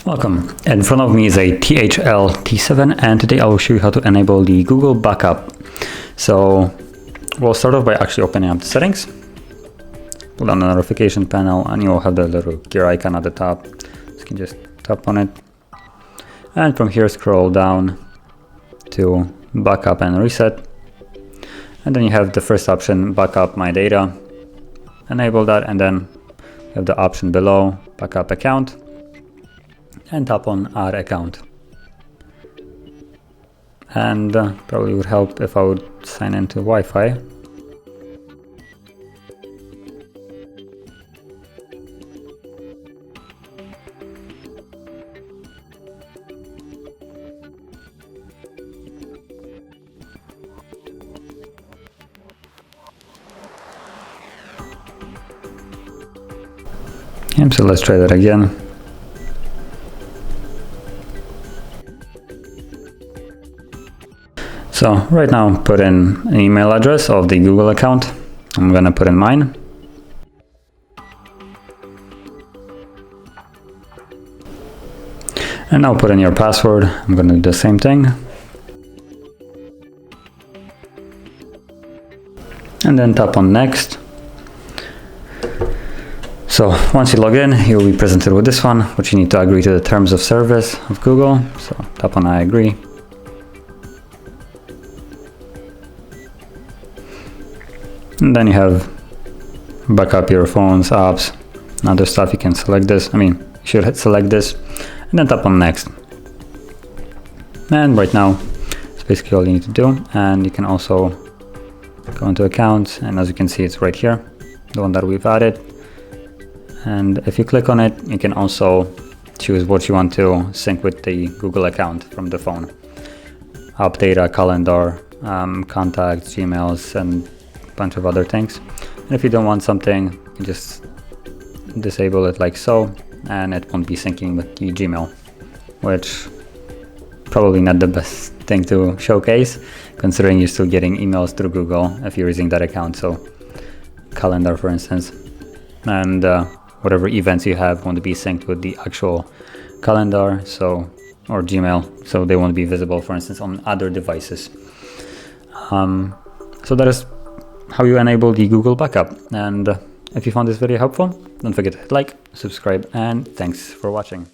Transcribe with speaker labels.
Speaker 1: Welcome. In front of me is a THL T7, and today I will show you how to enable the Google backup. So we'll start off by actually opening up the settings. Pull on the notification panel and you'll have the little gear icon at the top. So you can just tap on it. And from here scroll down to backup and reset. And then you have the first option, backup my data. Enable that, and then you have the option below, backup account. And tap on add account. And probably would help if I would sign into Wi-Fi. Okay, so let's try that again. So right now put in an email address of the Google account. I'm gonna put in mine. And now put in your password. I'm gonna do the same thing. And then tap on next. So once you log in, you'll be presented with this one, which you need to agree to the terms of service of Google. So tap on I agree. And then you have backup your phones, apps, and other stuff. You can select this. You should select this and then tap on next. And right now, it's basically all you need to do. And you can also go into accounts, and as you can see, it's right here, the one that we've added. And if you click on it, you can also choose what you want to sync with the Google account from the phone. App data, calendar, contacts, Gmails, and bunch of other things. And if you don't want something, you just disable it like so, and it won't be syncing with the Gmail, which probably not the best thing to showcase, considering you're still getting emails through Google if you're using that account. So calendar, for instance, and whatever events you have won't be synced with the actual calendar, or Gmail, so they won't be visible, for instance, on other devices. So that is how you enable the Google backup. And if you found this video helpful, don't forget to hit like, subscribe, and thanks for watching.